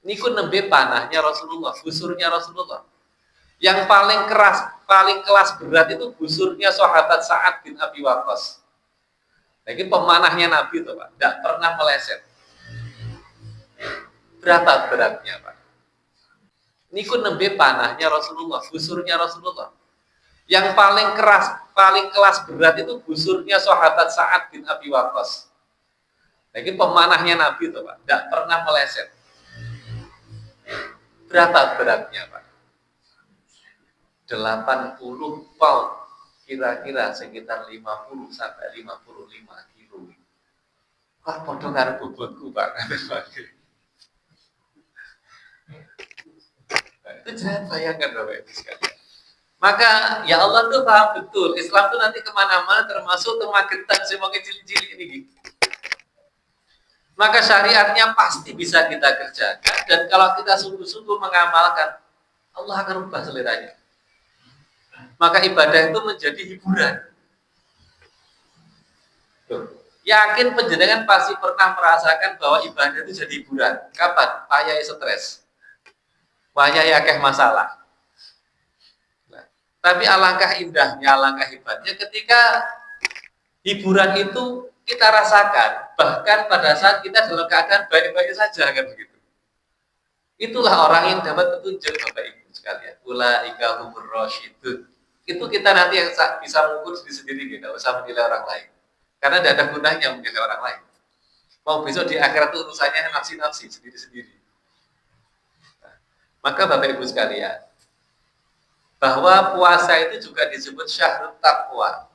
niku nembe panahnya Rasulullah, busurnya Rasulullah. Yang paling keras, paling kelas berat itu busurnya sahabat Sa'ad bin Abi Waqqas. Nah, ini pemanahnya Nabi itu Pak, tidak pernah meleset. Berapa beratnya Pak? Niku nembe panahnya Rasulullah, busurnya Rasulullah. Yang paling keras, paling kelas berat itu busurnya sahabat Sa'ad bin Abi Waqqas. Nah, ini pemanahnya Nabi itu Pak, tidak pernah meleset. Berapa beratnya Pak? 80 pound, kira-kira sekitar 50 sampai 55 kilo. Wah, podo karo bobotku Pak. Itu jangan bayangkan Bapak Ibu sekalian. Maka ya Allah tuh paham betul, Islam tuh nanti kemana-mana termasuk kemagetan semuanya cilik-cilik ini. Maka syariatnya pasti bisa kita kerjakan, dan kalau kita sungguh-sungguh mengamalkan, Allah akan ubah seleranya. Maka ibadah itu menjadi hiburan. Tuh. Yakin penjenengan pasti pernah merasakan bahwa ibadah itu jadi hiburan. Kapan? Payah stres, payah akeh masalah. Nah, tapi alangkah indahnya, alangkah hebatnya ketika hiburan itu kita rasakan, bahkan pada saat kita dalam keadaan baik-baik saja, kan begitu. Itulah orang yang dapat petunjuk Bapak Ibu sekalian. Ulaika humur rasyidun. Itu kita nanti yang bisa mengukur diri sendiri, tidak usah menilai orang lain. Karena tidak ada gunanya menilai orang lain. Mau besok di akhirat itu urusannya nafsi-nafsi sendiri-sendiri. Nah, maka Bapak Ibu sekalian, bahwa puasa itu juga disebut syahrut taqwa.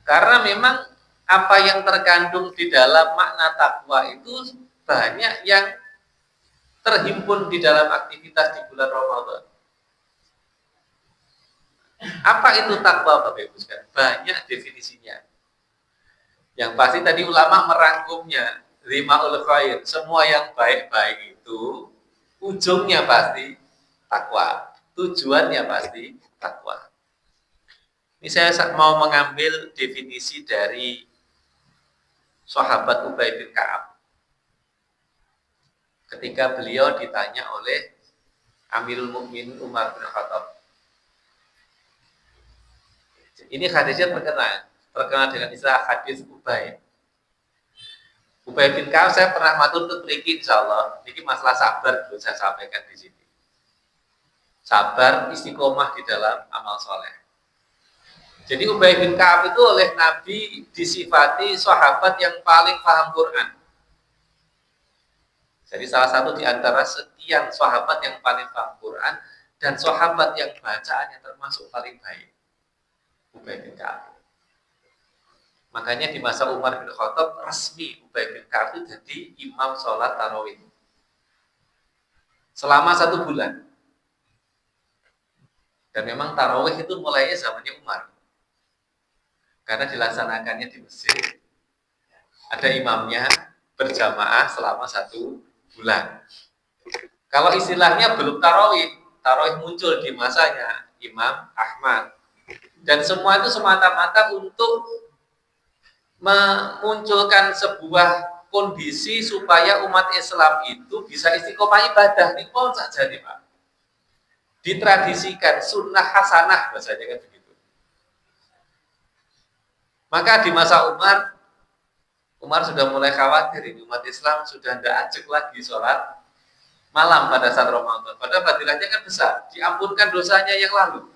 Karena memang apa yang terkandung di dalam makna takwa itu banyak yang terhimpun di dalam aktivitas di bulan Ramadan. Apa itu takwa Bapak Ibu sekalian? Banyak definisinya. Yang pasti tadi ulama merangkumnya, rimaul khair, semua yang baik-baik itu ujungnya pasti takwa, tujuannya pasti takwa. Ini saya mau mengambil definisi dari sahabat Ubay bin Ka'ab. Ketika beliau ditanya oleh Amirul Mukminin Umar bin Khattab. Ini hadisnya terkenal dengan istilah hadis Ubay. Ubay bin Ka'ab saya pernah matur untuk mriki insyaallah. Ini masalah sabar dulu saya sampaikan di sini. Sabar istiqomah di dalam amal soleh. Jadi Ubay bin Ka'ab itu oleh Nabi disifati sahabat yang paling paham Quran. Jadi salah satu di antara sekian sahabat yang paling paham Quran dan sahabat yang bacaannya termasuk paling baik. Ubay bin Ka'ab. Makanya di masa Umar bin Khattab resmi Ubay bin Ka'ab itu jadi imam sholat tarawih selama 1 bulan. Dan memang tarawih itu mulainya zamannya Umar, karena dilaksanakannya di masjid, ada imamnya berjamaah selama 1 bulan. Kalau istilahnya belum tarawih, tarawih muncul di masanya Imam Ahmad. Dan semua itu semata-mata untuk memunculkan sebuah kondisi supaya umat Islam itu bisa istiqomah ibadah. Ini pun saja nih Pak. Ditradisikan sunnah hasanah bahasanya kan begitu. Maka di masa Umar sudah mulai khawatir ini umat Islam sudah tidak ajak lagi sholat malam pada saat Ramadan. Padahal fadilahnya kan besar, diampunkan dosanya yang lalu.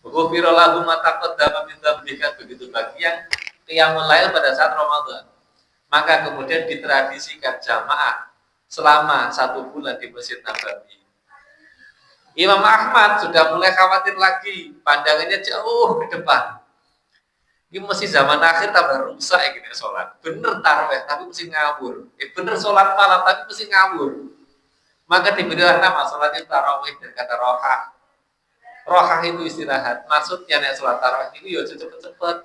Ghufira lahu ma taqaddama min dzambika, begitu bagi yang qiyamul lail pada saat Ramadan. Maka kemudian ditradisikan jamaah selama 1 bulan di Masjid Nabawi. Imam Ahmad sudah mulai khawatir lagi, pandangannya jauh ke depan. Ini mesti zaman akhir tambah rusak ya gini sholat. Bener tarawih tapi mesti ngawur. Bener sholat malam tapi mesti ngawur. Maka diberilah nama sholatnya tarawih dan kata rohah. Rohah itu istirahat. Maksudnya nek sholat tarawih itu ya cepet-cepet.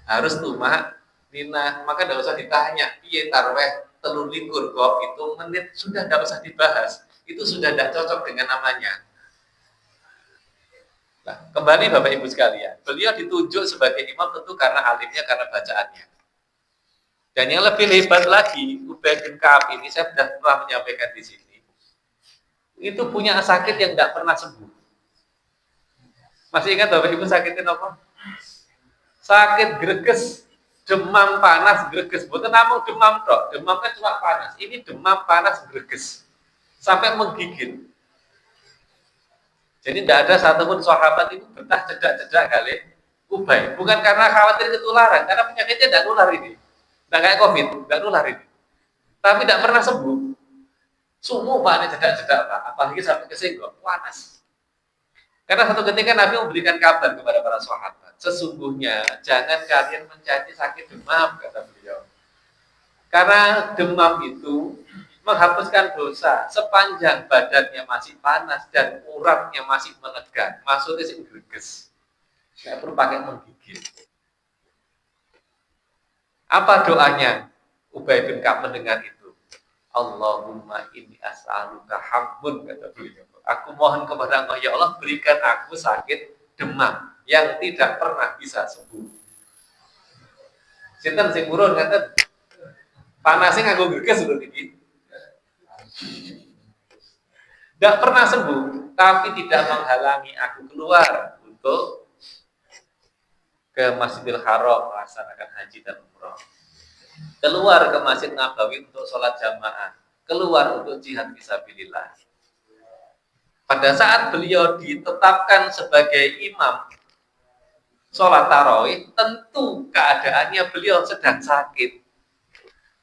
Harus tumak nina. Maka tidak usah ditanya. Piye tarawih 23 kok itu menit sudah tidak usah dibahas. Itu sudah tidak cocok dengan namanya. Nah, kembali Bapak Ibu sekalian, beliau ditunjuk sebagai imam tentu karena alimnya, karena bacaannya. Dan yang lebih hebat lagi, Ubay bin Ka'ab ini saya sudah pernah menyampaikan di sini. Itu punya sakit yang tidak pernah sembuh. Masih ingat Bapak Ibu sakitnya apa? Sakit greges, demam panas greges. Bukan namun demam tok, demam kan cuma panas. Ini demam panas greges sampai menggigit. Jadi tidak ada satupun sahabat itu betah cedak-cedak kali Ubay. Bukan karena khawatir ketularan, karena penyakitnya tidak nular ini. Tidak kayak COVID, tidak nular ini. Tapi tidak pernah sembuh. Sungguh Pak, ini cedak-cedak Pak. Apalagi sampai kesenggol, panas. Karena satu ketika Nabi memberikan kabar kepada para sahabat, sesungguhnya jangan kalian mencari sakit demam, kata beliau. Karena demam itu menghapuskan dosa sepanjang badannya masih panas dan uratnya masih menegak. Maksudnya sih greges. Nggak perlu pakai menggigit. Apa doanya Ubay bin Ka'ab mendengar itu? Allahumma inni as'aluka hammun, kata beliau. Aku mohon kepada Allah, ya Allah berikan aku sakit demam yang tidak pernah bisa sembuh. Sinten sing urun ngaten? Panasnya nganggo greges lho iki. Tidak pernah sembuh, tapi tidak menghalangi aku keluar untuk ke Masjidil Haram melaksanakan haji dan umroh. Keluar ke Masjid Nabawi untuk sholat jamaah, keluar untuk jihad fisabilillah. Pada saat beliau ditetapkan sebagai imam sholat tarawih, tentu keadaannya beliau sedang sakit.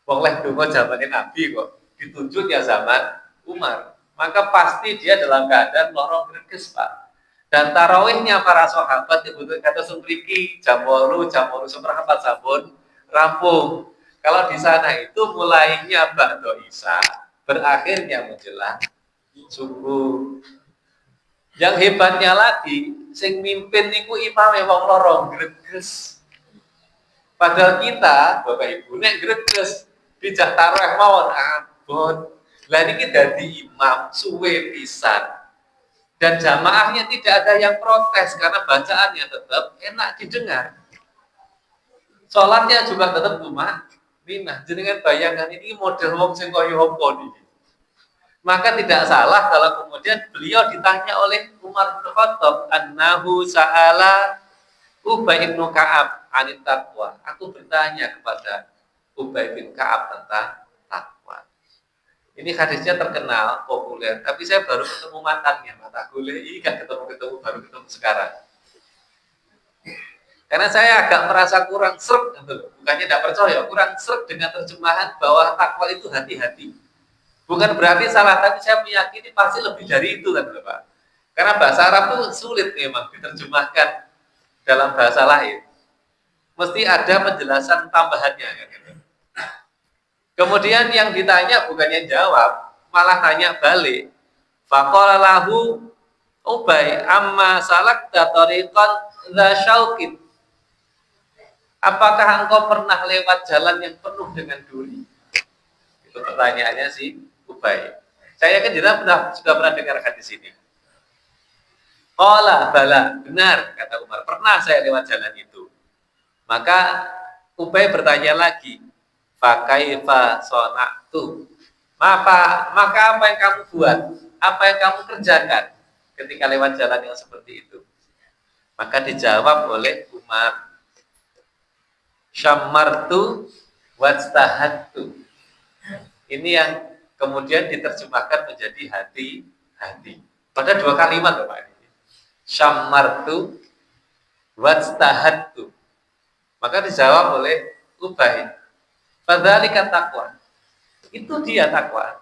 Boleh dongo zamannya Nabi kok, ditunjuknya zaman Umar. Maka pasti dia dalam keadaan lorong greges Pak. Dan tarawihnya para sahabat itu kata sumriki jam 8 seperempat sampun rampung. Kalau di sana itu mulainya ba'da isya, berakhirnya menjelang subuh. Yang hebatnya lagi, sing mimpin niku imame wong lorong greges. Padahal kita, Bapak Ibu, nek greges dijak tarawih mawon abot. Lah niki dadi imam suwe pisan. Dan jamaahnya tidak ada yang protes karena bacaannya tetap enak didengar. Sholatnya juga tetap minah. Jenengan bayangkan ini model wong sing kaya apa niki. Maka tidak salah kalau kemudian beliau ditanya oleh Umar bin Khattab, annahu sa'ala Ubay bin Ka'ab anit taqwa. Aku bertanya kepada Ubay bin Ka'ab tentang takwa. Ini hadisnya terkenal, populer, tapi saya baru ketemu mantannya, mata kuliah ini kan ketemu baru ketemu sekarang. Karena saya agak merasa kurang sreg, bukannya tidak percaya, kurang sreg dengan terjemahan bahwa takwa itu hati-hati. Bukan berarti salah, tapi saya meyakini pasti lebih dari itu kan Pak. Karena bahasa Arab itu sulit memang diterjemahkan dalam bahasa lain. Mesti ada penjelasan tambahannya kan gitu. Kemudian yang ditanya bukan yang jawab, malah tanya balik. Faqala lahu Ubay amma salakta tariqan dza syauqin. Apakah engkau pernah lewat jalan yang penuh dengan duri? Itu pertanyaannya sih Ubay. Saya kan sudah pernah dengar hadis ini. Qala bala, benar kata Umar, pernah saya lewat jalan itu. Maka Ubay bertanya lagi, fa kaifa sona'tu? Maka apa yang kamu buat? Apa yang kamu kerjakan ketika lewat jalan yang seperti itu? Maka dijawab oleh Umar, syammartu wajtahattu. Ini yang kemudian diterjemahkan menjadi hati-hati. Pada dua kalimat Bapak ini. Syammartu wajtahattu. Maka dijawab oleh Ubay, fadzalika taqwa. Itu dia takwa.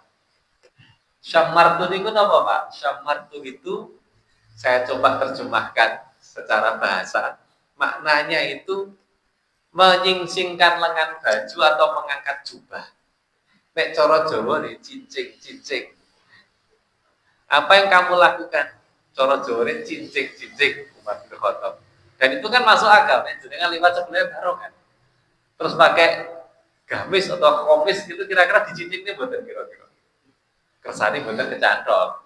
Syammartu itu apa Pak? Syammartu itu saya coba terjemahkan secara bahasa. Maknanya itu menyingsingkan lengan baju atau mengangkat jubah. Nek cara Jawa nih cincing. Apa yang kamu lakukan? Cara Jawa nih cincing Umar bin Khattab. Dan itu kan masuk akal, jenengan lewat sebelah baru kan. Terus pakai gamis atau komis gitu kira-kira dicincing ini buatan kira-kira. Kersane buatan kecantol.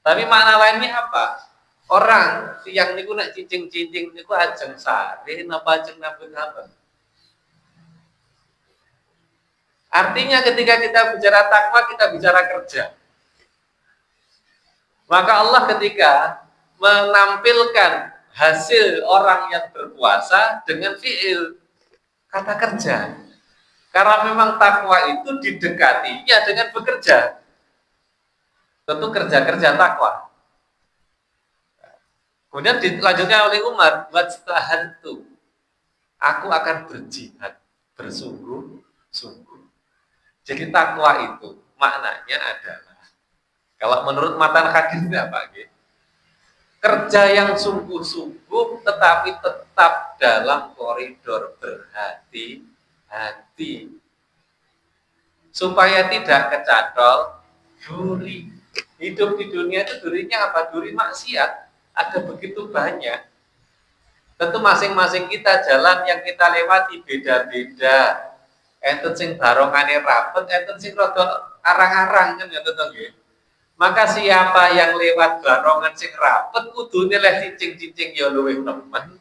Tapi makna lainnya apa? Orang yang niku nak cincing niku ajeng sare napa ajeng nambut apa? Artinya ketika kita bicara takwa, kita bicara kerja. Maka Allah ketika menampilkan hasil orang yang berpuasa dengan fi'il, kata kerja. Karena memang takwa itu didekatinya dengan bekerja. Tentu kerja-kerja takwa. Kemudian dilanjutkan oleh Umar, wajtahantu. Aku akan berjihad, bersungguh-sungguh. Jadi takwa itu maknanya adalah, kalau menurut matan hadisnya apa? Kerja yang sungguh-sungguh tetapi tetap dalam koridor berhati-hati supaya tidak kecantol duri. Hidup di dunia itu durinya apa? Duri maksiat ada begitu banyak. Tentu masing-masing kita jalan yang kita lewati beda-beda. Enten sing barongane rapet, enten sing rada arang-arang kan ngoten to nggih. Maka siapa yang lewat barongan sing rapet kudune leh cicing-cicing ya luwih nemen.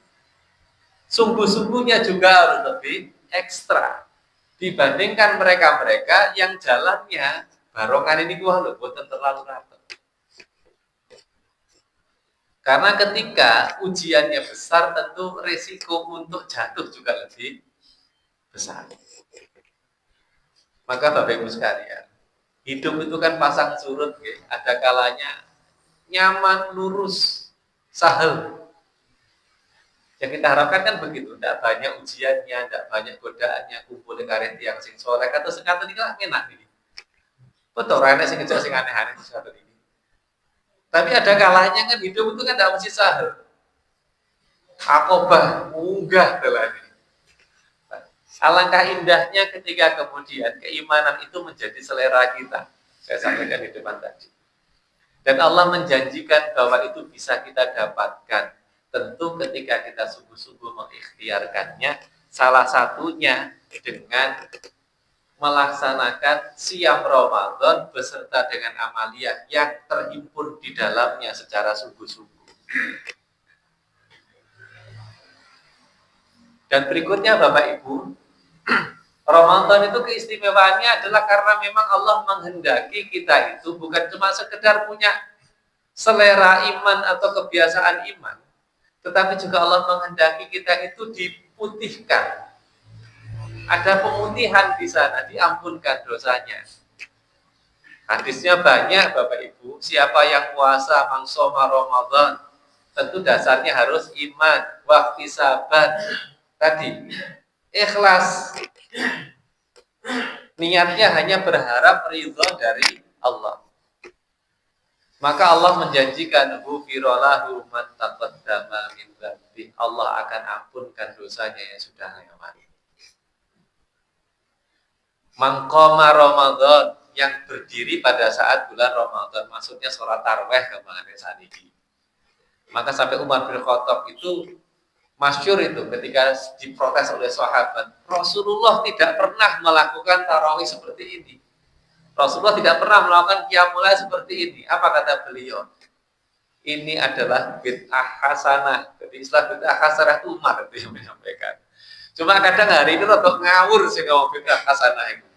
Sungguh-sungguhnya juga harus lebih ekstra dibandingkan mereka-mereka yang jalannya barongan ini gua lho boten terlalu rapet. Karena ketika ujiannya besar tentu resiko untuk jatuh juga lebih besar. Maka Bapak Ibu sekalian, hidup itu kan pasang surut, ada kalanya nyaman, lurus, sahel. Yang kita harapkan kan begitu, tidak banyak ujiannya, tidak banyak godaannya, kumpul dengan yang sing soleh, atau sekata ini kan enak ini. Betul, rene sing ngejak sing aneh-aneh sekata ini. Tapi ada kalanya kan hidup itu kan tidak mesti sahel. Akobah, munggah telani. Alangkah indahnya ketika kemudian keimanan itu menjadi selera kita. Saya sampaikan di depan tadi. Dan Allah menjanjikan bahwa itu bisa kita dapatkan. Tentu ketika kita sungguh-sungguh mengikhtiarkannya, salah satunya dengan melaksanakan siam Ramadan beserta dengan amaliyah yang terhimpun di dalamnya secara sungguh-sungguh. Dan berikutnya Bapak Ibu, Ramadan itu keistimewaannya adalah karena memang Allah menghendaki kita itu bukan cuma sekedar punya selera iman atau kebiasaan iman, tetapi juga Allah menghendaki kita itu diputihkan. Ada pemutihan di sana, diampunkan dosanya. Hadisnya banyak Bapak Ibu, siapa yang puasa mangsoma Ramadan, tentu dasarnya harus iman, wahtisaban, tadi ikhlas. Niatnya hanya berharap ridho dari Allah. Maka Allah menjanjikan ghufirallahu man taqaddama min dzambi. Allah akan ampunkan dosanya yang sudah lewat. Mangqama Ramadan, yang berdiri pada saat bulan Ramadan, maksudnya sholat tarawih kemarin saat ini. Maka sampai Umar bin Khattab itu masyhur itu ketika diprotes oleh sahabat, Rasulullah tidak pernah melakukan tarawih seperti ini. Rasulullah tidak pernah melakukan qiyamul lail seperti ini. Apa kata beliau? Ini adalah bid'ah hasanah. Jadi istilah bid'ah hasanah itu Umar itu yang menyampaikan. Cuma kadang hari ini rotok ngawur sih ngomong bid'ah hasanah itu.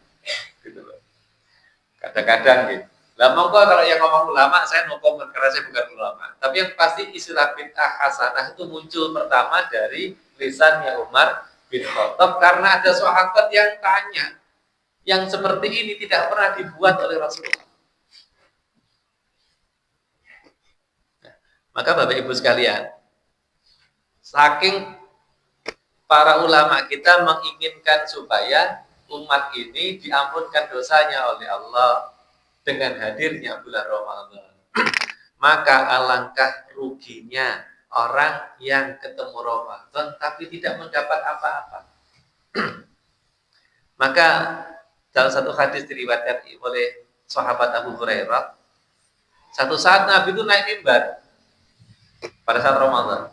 Gitu loh. Kadang-kadang gitu. Lah monggo kalau yang ngomong ulama saya no comment karena saya bukan ulama. Tapi yang pasti istilah bid'ah hasanah itu muncul pertama dari lisannya Umar bin Khattab karena ada sahabat yang tanya, yang seperti ini tidak pernah dibuat oleh Rasulullah. Nah, maka Bapak Ibu sekalian, saking para ulama kita menginginkan supaya umat ini diampunkan dosanya oleh Allah dengan hadirnya bulan Ramadan. Maka alangkah ruginya orang yang ketemu Ramadan tapi tidak mendapat apa-apa. Maka dalam satu hadis diriwayatkan oleh sahabat Abu Hurairah, satu saat Nabi itu naik mimbar pada saat Ramadan.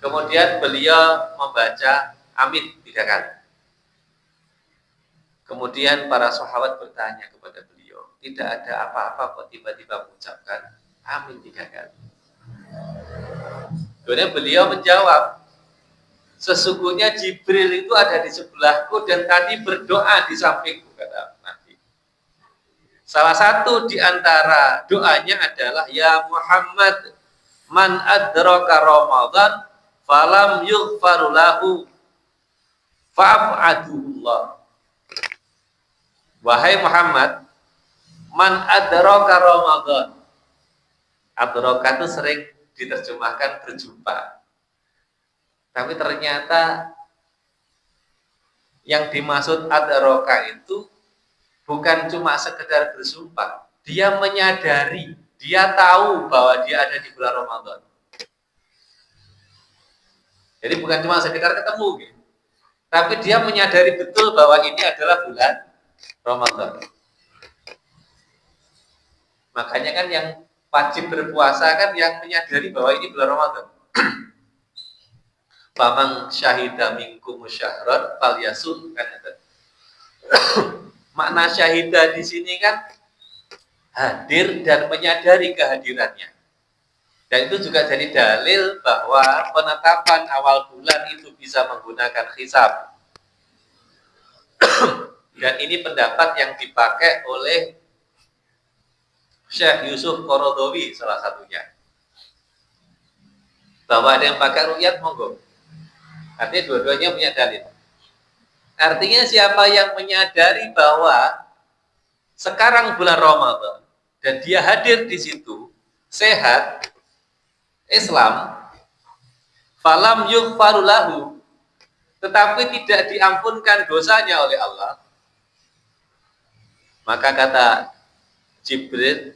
Kemudian beliau membaca amin 3 kali. Kemudian para sahabat bertanya kepada beliau, tidak ada apa-apa kok tiba-tiba mengucapkan amin 3 kali. Kemudian beliau menjawab, Sesungguhnya Jibril itu ada di sebelahku dan tadi berdoa di sampingku, kata Nabi. Salah satu di antara doanya adalah ya Muhammad man adraka Ramadan falam yughfaru lahu fa'aduhullah. Wahai Muhammad, man adraka Ramadan. Adraka itu sering diterjemahkan berjumpa. Tapi ternyata yang dimaksud adraka itu bukan cuma sekedar bersumpah. Dia menyadari, dia tahu bahwa dia ada di bulan Ramadan. Jadi bukan cuma sekedar ketemu gitu. Tapi dia menyadari betul bahwa ini adalah bulan Ramadan. Makanya kan yang wajib berpuasa kan yang menyadari bahwa ini bulan Ramadan. Faman syahida minkum syahran falyasum, kan ada. Makna syahida di sini kan hadir dan menyadari kehadirannya. Dan itu juga jadi dalil bahwa penetapan awal bulan itu bisa menggunakan hisab. Dan ini pendapat yang dipakai oleh Syekh Yusuf Qaradawi salah satunya. Bahwa ada yang pakai ru'yat, monggo. Artinya dua-duanya punya dalil. Artinya siapa yang menyadari bahwa sekarang bulan Ramadan dan dia hadir di situ, sehat, Islam, falam yughfaru lahu, tetapi tidak diampunkan dosanya oleh Allah, maka kata Jibril,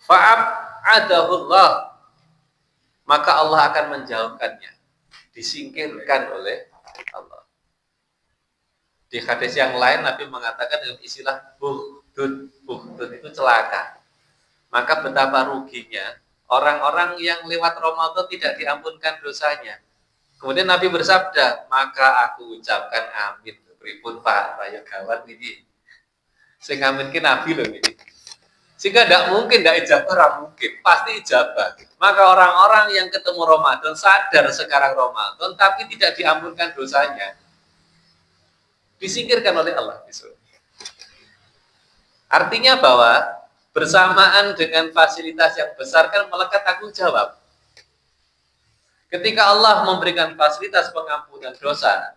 fa'ab'adahullah, maka Allah akan menjauhkannya, disingkirkan oleh Allah. Di hadis yang lain Nabi mengatakan dengan istilah buhdun itu celaka. Maka betapa ruginya orang-orang yang lewat Ramadan tidak diampunkan dosanya. Kemudian Nabi bersabda, maka aku ucapkan amin. Pripun Pak, Raya Gawat ini. Sing ngaminke Nabi loh ini. Sehingga tidak mungkin, tidak ijabah, mungkin. Pasti ijabah. Maka orang-orang yang ketemu Ramadan, sadar sekarang Ramadan, tapi tidak diampunkan dosanya, disingkirkan oleh Allah. Artinya bahwa bersamaan dengan fasilitas yang besar kan melekat tanggung jawab. Ketika Allah memberikan fasilitas pengampunan dosa,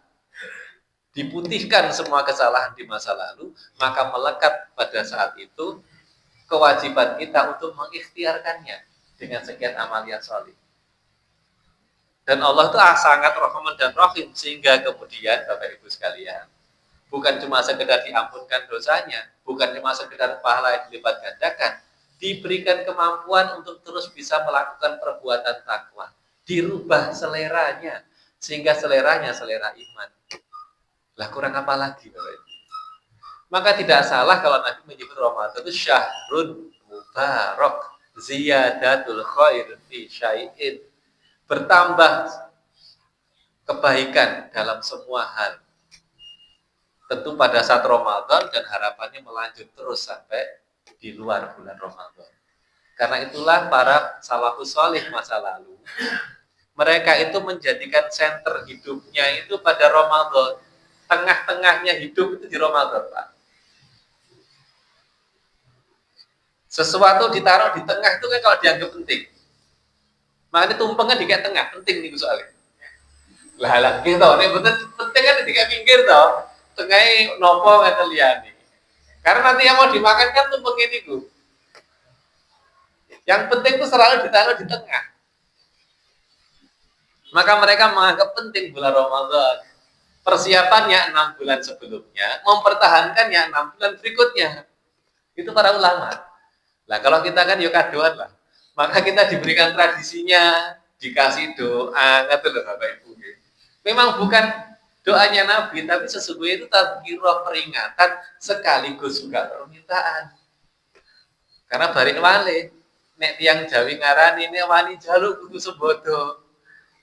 diputihkan semua kesalahan di masa lalu, maka melekat pada saat itu kewajiban kita untuk mengikhtiarkannya dengan sekian amalia sholih. Dan Allah itu sangat Rahman dan Rahim, sehingga kemudian Bapak Ibu sekalian, bukan cuma sekedar diampunkan dosanya, bukan cuma sekedar pahala yang dilipat gandakan, diberikan kemampuan untuk terus bisa melakukan perbuatan takwa, dirubah seleranya, sehingga seleranya selera iman. Lah kurang apa lagi Bapak Ibu? Maka tidak salah kalau Nabi menyebut Ramadan itu syahrun mubarak, ziyadatul khair fi syai'in, bertambah kebaikan dalam semua hal. Tentu pada saat Ramadan dan harapannya melanjut terus sampai di luar bulan Ramadan. Karena itulah para salafus sholih masa lalu, mereka itu menjadikan senter hidupnya itu pada Ramadan. Tengah-tengahnya hidup itu di Ramadan, Pak. Sesuatu ditaruh di tengah itu kan kalau dianggap penting. Makanya tumpengnya di tengah, penting nih soalnya. Lah gitu, ini betul penting kan di pinggir toh. Tengahnya nopo ngeten liyane. Karena nanti yang mau dimakan kan tumpeng ini Bu. Yang penting itu selalu ditaruh di tengah. Maka mereka menganggap penting bulan Ramadan. Persiapannya 6 bulan sebelumnya, mempertahankannya 6 bulan berikutnya. Itu para ulama. Nah kalau kita kan yuk kadoan lah, maka kita diberikan tradisinya, dikasih doa, ngerti loh Bapak Ibu. Memang bukan doanya Nabi, tapi sesungguhnya itu tadzkirah, peringatan sekaligus juga permintaan. Karena balik wale, nek tiang Jawi ngarani ini wani jaluk kudu sebodo,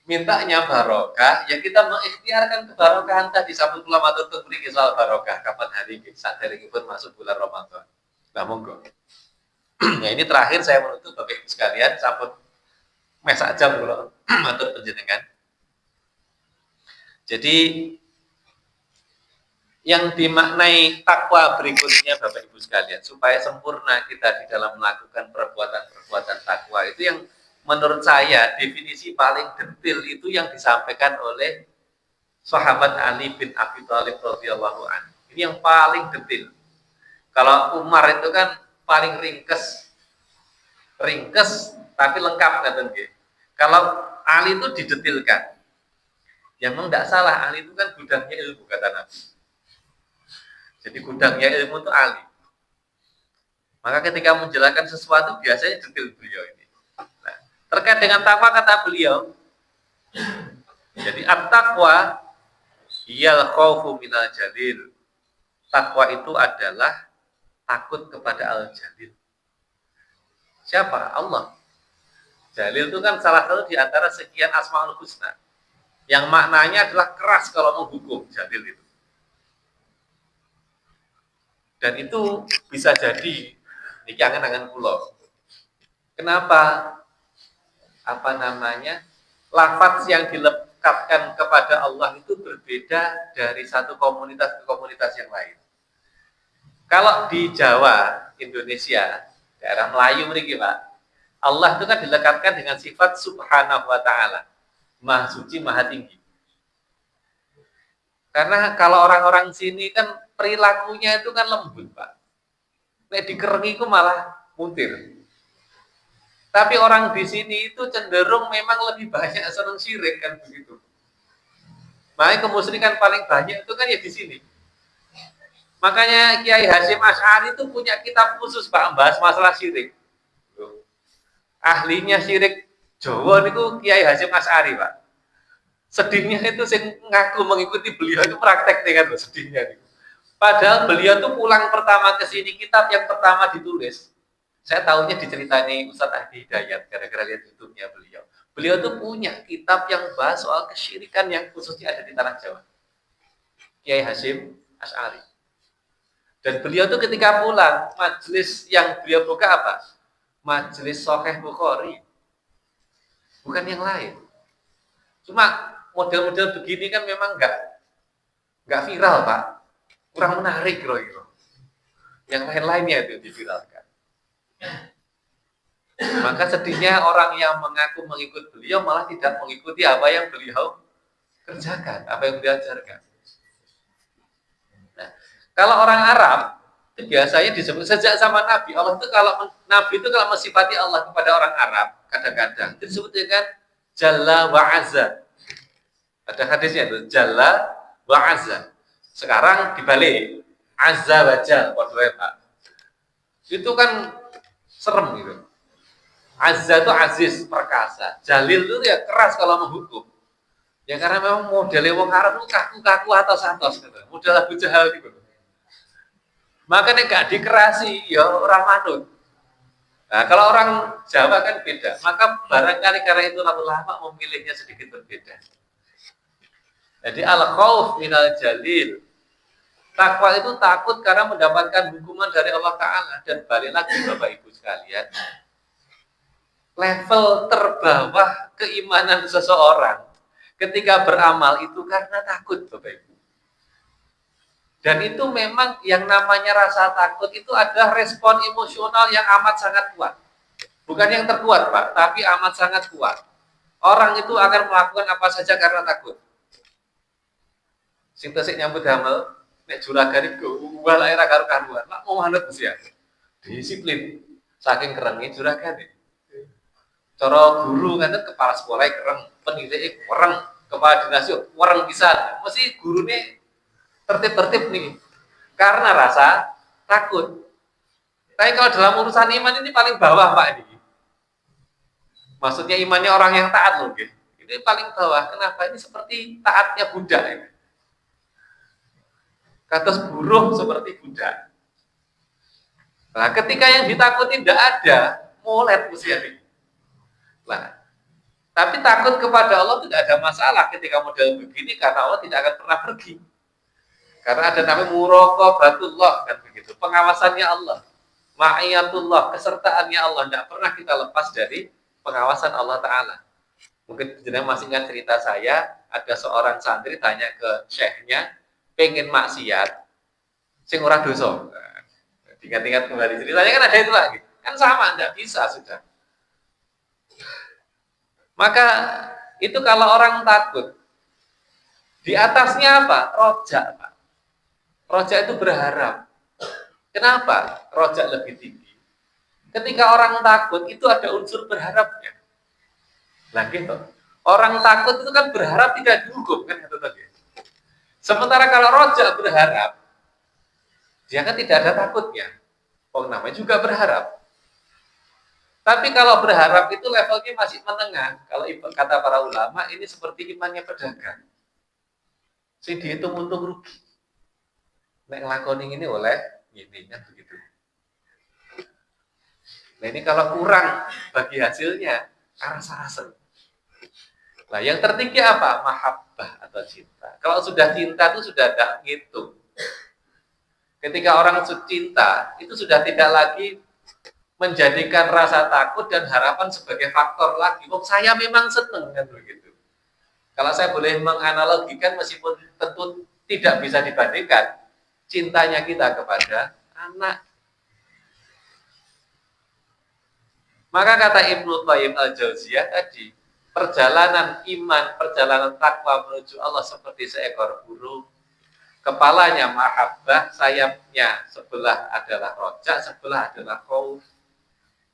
mintanya barokah, ya kita mengikhtiarkan kebarokahan tadi. Sabtu kula matur teng mriki soal barokah kapan hari ini saderengipun masuk bulan Ramadan. Nah monggo. Ya ini terakhir saya menutup Bapak Ibu sekalian, sampun mesak jam kula matur panjenengan. Jadi yang dimaknai takwa berikutnya Bapak Ibu sekalian, supaya sempurna kita di dalam melakukan perbuatan-perbuatan takwa, itu yang menurut saya definisi paling detail itu yang disampaikan oleh sahabat Ali bin Abi Thalib radhiyallahu anhu. Ini yang paling detail. Kalau Umar itu kan paling ringkes tapi lengkap kan. Kalau Ali itu didetilkan. Yang memang tidak salah, Ali itu kan gudangnya ilmu kata Nabi. Jadi gudangnya ilmu itu Ali. Maka ketika menjelaskan sesuatu biasanya detail beliau ini. Nah, terkait dengan takwa kata beliau, jadi at-taqwa iyal khaufu minal jalil. Takwa itu adalah takut kepada al-jalil. Siapa? Allah. Jalil itu kan salah satu di antara sekian asmaul husna. Yang maknanya adalah keras kalau menghukum, jalil itu. Dan itu bisa jadi niki angen-angen kula. Kenapa? Lafaz yang dilekatkan kepada Allah itu berbeda dari satu komunitas ke komunitas yang lain. Kalau di Jawa, Indonesia, daerah Melayu mriki, Pak, Allah itu kan dilekatkan dengan sifat subhanahu wa ta'ala. Maha suci, maha tinggi. Karena kalau orang-orang sini kan perilakunya itu kan lembut, Pak. Nek dikerengi itu malah muntir. Tapi orang di sini itu cenderung memang lebih banyak senang syirik kan begitu. Makanya kemusyrikan paling banyak itu kan ya di sini. Makanya Kiai Hasyim Asy'ari itu punya kitab khusus Pak membahas masalah syirik. Ahlinya syirik Jawa niku Kiai Hasyim Asy'ari, Pak. Sedihnya itu saya ngaku mengikuti beliau itu praktek dengan sedihnya nih. Padahal beliau tuh pulang pertama ke sini, kitab yang pertama ditulis. Saya tahunya diceritani Ustadz Ahdi Hidayat gara-gara lihat YouTube-nya beliau. Beliau tuh punya kitab yang bahas soal kesyirikan yang khususnya ada di tanah Jawa. Kiai Hasyim Asy'ari. Dan beliau tuh ketika pulang, majelis yang beliau buka apa? Majelis Sahih Bukhari. Bukan yang lain. Cuma model-model begini kan memang nggak viral, Pak. Kurang menarik kira-kira. Yang lain-lainnya itu diviralkan. Maka sedihnya orang yang mengaku mengikut beliau malah tidak mengikuti apa yang beliau kerjakan, apa yang beliau ajarkan. Nah, kalau orang Arab biasanya disebut sejak zaman Nabi. Allah itu kalau Nabi itu kalau mensifati Allah kepada orang Arab kadang-kadang itu disebut dengan Jalla wa Azza. Ada hadisnya itu Jalla wa Azza. Sekarang dibalik Azza wa Jal, Pak. Itu kan serem gitu. Azza itu aziz, perkasa. Jalil itu ya keras kalau menghukum. Ya karena memang modelnya wong Arab itu kaku-kaku atos-atos gitu. Model Abu Jahal gitu. Makanya gak dikerasi ya orang manut. Nah, kalau orang Jawa kan beda. Maka barangkali karena itu lama-lama memilihnya sedikit berbeda. Jadi al-khauf minal jalil. Takwa itu takut karena mendapatkan hukuman dari Allah Ta'ala. Dan balik lagi Bapak Ibu sekalian, level terbawah keimanan seseorang ketika beramal itu karena takut Bapak Ibu. Dan itu memang yang namanya rasa takut itu adalah respon emosional yang amat sangat kuat. Bukan yang terkuat Pak, tapi amat sangat kuat. Orang itu akan melakukan apa saja karena takut. Sing tesik nyambut damel nek juragan iku wala era karo karuan. Lah mau manut mesti ya. Disiplin. Saking kerenge juragan. Cara guru kan kepala sekolah kereng, pendidik kereng, kepala dinas kereng pisan. Mesti gurune tertib-tertib nih. Karena rasa takut. Tapi kalau dalam urusan iman ini paling bawah Pak ini. Maksudnya imannya orang yang taat loh, gitu. Ini paling bawah. Kenapa? Ini seperti taatnya budak ini. Kata buruh seperti budak. Nah, ketika yang ditakuti tidak ada, molet usia ini. Nah, tapi takut kepada Allah tidak ada masalah ketika model begini karena Allah tidak akan pernah pergi. Karena ada namanya muraqabatullah kan begitu, pengawasannya Allah, ma'iyatullah, kesertaannya Allah, tidak pernah kita lepas dari pengawasan Allah Ta'ala. Mungkin jenengan masih ingat cerita saya ada seorang santri tanya ke syekhnya, pengen maksiat, sing ora dosa. Ingat-ingat kembali ceritanya kan ada itu lagi. Kan sama, tidak bisa sudah. Maka itu kalau orang takut, di atasnya apa? Rojak, Pak. Rojak itu berharap. Kenapa? Rojak lebih tinggi. Ketika orang takut itu ada unsur berharapnya. Nah gitu. Orang takut itu kan berharap tidak dihukum kan itu tadi. Sementara kalau rojak berharap, dia kan tidak ada takutnya. Oh namanya juga berharap. Tapi kalau berharap itu levelnya masih menengah. Kalau kata para ulama ini seperti imannya pedagang. Si dihitung untung rugi. Nek ngelakonin ini oleh ini kan begitu. Nah ini kalau kurang bagi hasilnya rasa-rasa. Nah yang tertinggi apa? Mahabbah atau cinta. Kalau sudah cinta itu sudah ada ngitung. Ketika orang cinta itu sudah tidak lagi menjadikan rasa takut dan harapan sebagai faktor lagi. Oh, saya memang senang kan begitu. Kalau saya boleh menganalogikan meskipun tentu tidak bisa dibandingkan cintanya kita kepada anak. Maka kata Ibnu Qayyim al-Jauziyah tadi, perjalanan iman, perjalanan takwa menuju Allah seperti seekor burung. Kepalanya mahabbah, sayapnya sebelah adalah rojak, sebelah adalah khauf.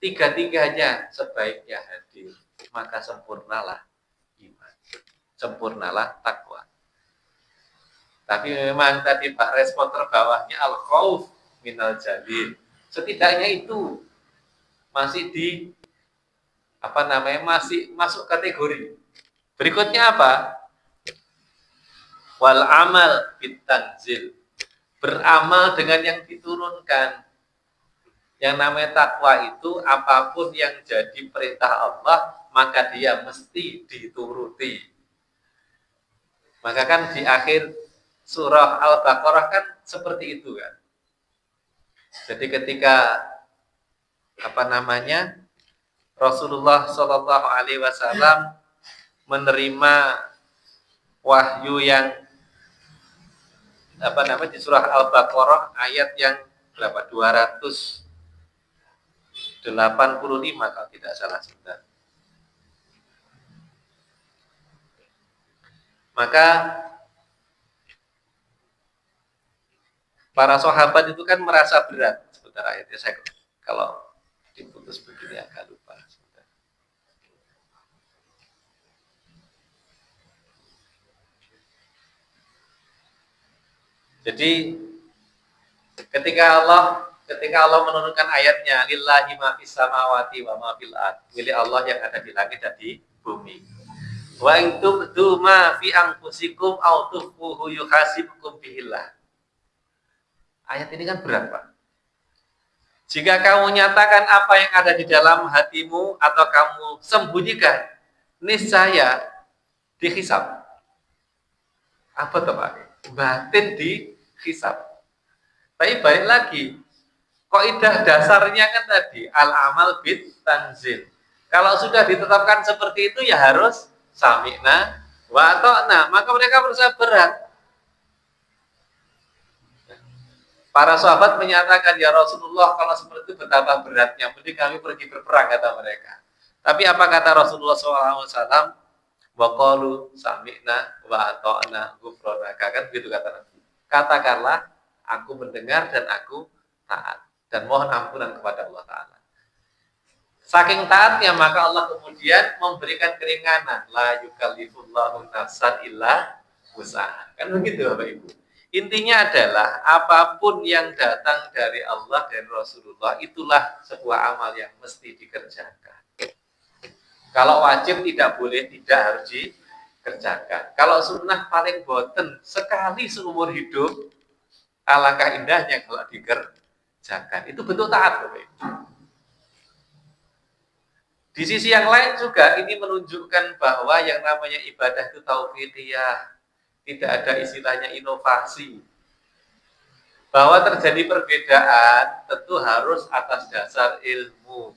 Tiga-tiganya sebaiknya hadir, maka sempurnalah iman, sempurnalah takwa. Tapi memang tadi Pak respon terbawahnya al-khauf minal jalil. Setidaknya itu masih di masih masuk kategori. Berikutnya apa? Wal amal bitanzil. Beramal dengan yang diturunkan. Yang namanya takwa itu apapun yang jadi perintah Allah, maka dia mesti dituruti. Maka kan di akhir surah Al-Baqarah kan seperti itu kan. Jadi ketika Rasulullah Shallallahu Alaihi Wasallam menerima wahyu yang di surah Al-Baqarah ayat yang berapa? 285 kalau tidak salah sebentar. Maka para sahabat itu kan merasa berat. Sebentar ayatnya saya kalau diputus begini agak lupa. Sebentar. Jadi ketika Allah menurunkan ayatnya lillahi ma fis samawati wa ma fil ard, milik Allah yang ada di langit dan di bumi. Wa in tubdu ma fi anfusikum aw tukhfuhu yuhasibukum bihillah. Ayat ini kan berat, Pak. Jika kamu nyatakan apa yang ada di dalam hatimu atau kamu sembunyikan, niscaya dihisab. Apa tuh, Pak? Batin dihisab. Tapi balik lagi, kaidah dasarnya kan tadi al-amal bit tanzil. Kalau sudah ditetapkan seperti itu ya harus sami'na wa ata'na. Maka mereka berusaha berat. Para sahabat menyatakan, ya Rasulullah, kalau seperti itu betapa beratnya, mending kami pergi berperang, kata mereka. Tapi apa kata Rasulullah SAW? Wa qalu sami'na wa ata'na ghufranaka, kan begitu kata Nabi. Katakanlah, aku mendengar dan aku taat dan mohon ampunan kepada Allah Ta'ala. Saking taatnya maka Allah kemudian memberikan keringanan, la yukallifullahu nafsan illa wus'aha. Kan begitu Bapak Ibu. Intinya adalah apapun yang datang dari Allah dan Rasulullah itulah sebuah amal yang mesti dikerjakan. Kalau wajib tidak boleh, tidak harus dikerjakan. Kalau sunnah paling boten sekali seumur hidup, alangkah indahnya kalau dikerjakan. Itu bentuk taat, Bapak Ibu. Di sisi yang lain juga ini menunjukkan bahwa yang namanya ibadah itu tauqifiyah. Tidak ada istilahnya inovasi. Bahwa terjadi perbedaan tentu harus atas dasar ilmu,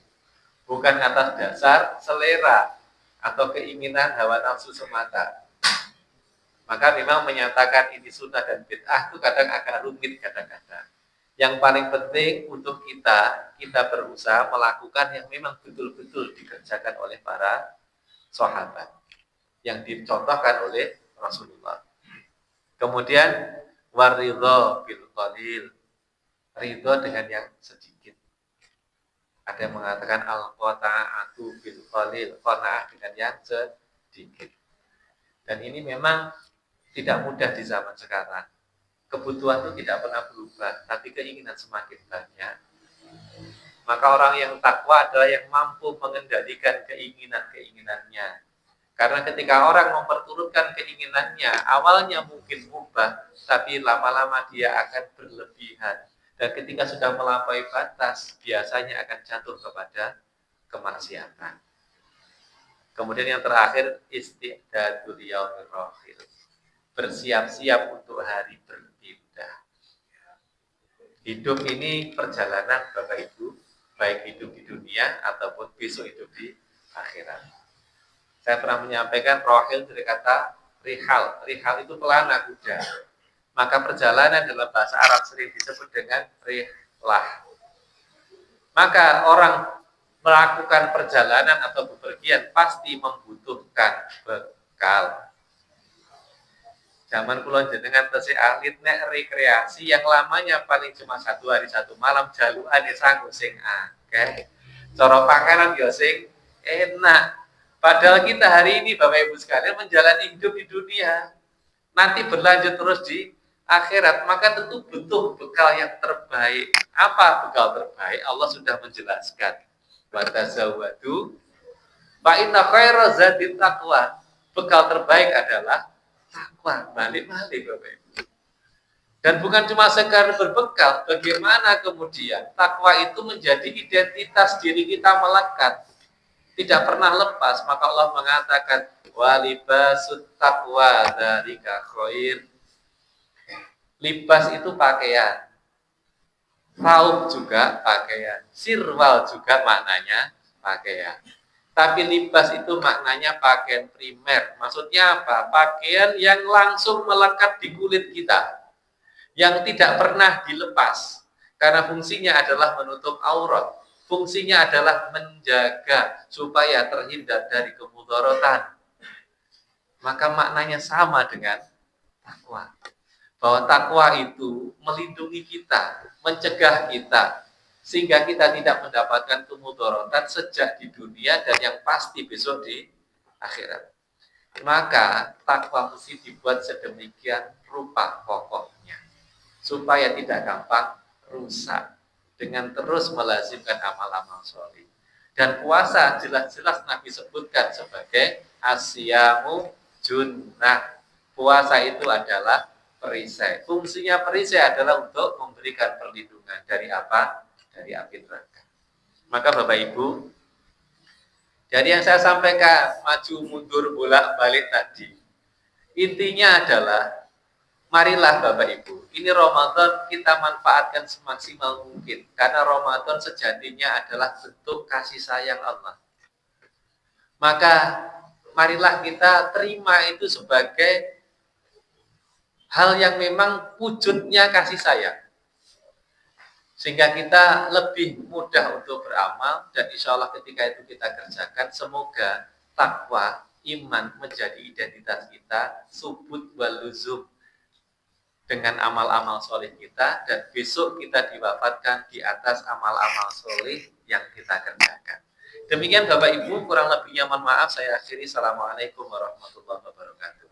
bukan atas dasar selera atau keinginan hawa nafsu semata. Maka memang menyatakan ini sunnah dan bid'ah itu kadang agak rumit kadang-kadang. Yang paling penting untuk kita berusaha melakukan yang memang betul-betul dikerjakan oleh para sahabat, yang dicontohkan oleh Rasulullah. Kemudian waridho bil qalil, ridho dengan yang sedikit. Ada yang mengatakan al-qana'atu bil qalil, qanaah dengan yang sedikit. Dan ini memang tidak mudah di zaman sekarang. Kebutuhan itu tidak pernah berubah, tapi keinginan semakin banyak. Maka orang yang takwa adalah yang mampu mengendalikan keinginan-keinginannya. Karena ketika orang memperturutkan keinginannya, awalnya mungkin mubah, tapi lama-lama dia akan berlebihan. Dan ketika sudah melampaui batas, biasanya akan jatuh kepada kemaksiatan. Kemudian yang terakhir, istidadul yaumir rahil. Bersiap-siap untuk hari berpindah. Hidup ini perjalanan Bapak Ibu, baik hidup di dunia ataupun besok hidup di akhirat. Saya pernah menyampaikan rohil dari kata rihal. Rihal itu pelana kuda. Maka perjalanan dalam bahasa Arab sering disebut dengan rihlah. Maka orang melakukan perjalanan atau bepergian pasti membutuhkan bekal. Zaman kula jenengan tesih alit nek rekreasi yang lamanya paling cuma 1 hari 1 malam, jalukane sanggo sing akeh. Cara pakanan ya sing enak. Padahal kita hari ini Bapak Ibu sekalian menjalani hidup di dunia. Nanti berlanjut terus di akhirat, maka tentu butuh bekal yang terbaik. Apa bekal terbaik? Allah sudah menjelaskan. Wa tazawwadu fa inna khairaz zadi taqwa. Bekal terbaik adalah takwa. Balik-balik Bapak Ibu. Dan bukan cuma sekedar berbekal, bagaimana kemudian takwa itu menjadi identitas diri kita melekat, tidak pernah lepas. Maka Allah mengatakan walibasut taqwa dzalika khair. Libas itu pakaian, saub juga pakaian, sirwal juga maknanya pakaian. Tapi libas itu maknanya pakaian primer. Maksudnya apa? Pakaian yang langsung melekat di kulit kita, yang tidak pernah dilepas. Karena fungsinya adalah menutup aurat. Fungsinya adalah menjaga supaya terhindar dari kemudharatan. Maka maknanya sama dengan takwa. Bahwa takwa itu melindungi kita, mencegah kita, sehingga kita tidak mendapatkan kemudharatan sejak di dunia dan yang pasti besok di akhirat. Maka takwa mesti dibuat sedemikian rupa pokoknya, supaya tidak gampang rusak dengan terus melazimkan amal-amal sholih. Dan puasa jelas-jelas Nabi sebutkan sebagai asyamu junnah. Puasa itu adalah perisai. Fungsinya perisai adalah untuk memberikan perlindungan dari apa? Dari api neraka. Maka Bapak Ibu, dari yang saya sampaikan maju mundur bolak-balik tadi, intinya adalah marilah Bapak Ibu, ini Ramadan kita manfaatkan semaksimal mungkin, karena Ramadan sejatinya adalah bentuk kasih sayang Allah. Maka marilah kita terima itu sebagai hal yang memang wujudnya kasih sayang, sehingga kita lebih mudah untuk beramal. Dan insya Allah ketika itu kita kerjakan, semoga takwa, iman menjadi identitas kita, subut waluzum dengan amal-amal soleh kita, dan besok kita diwafatkan di atas amal-amal soleh yang kita kerjakan. Demikian Bapak Ibu, kurang lebihnya mohon maaf, saya akhiri. Assalamualaikum warahmatullahi wabarakatuh.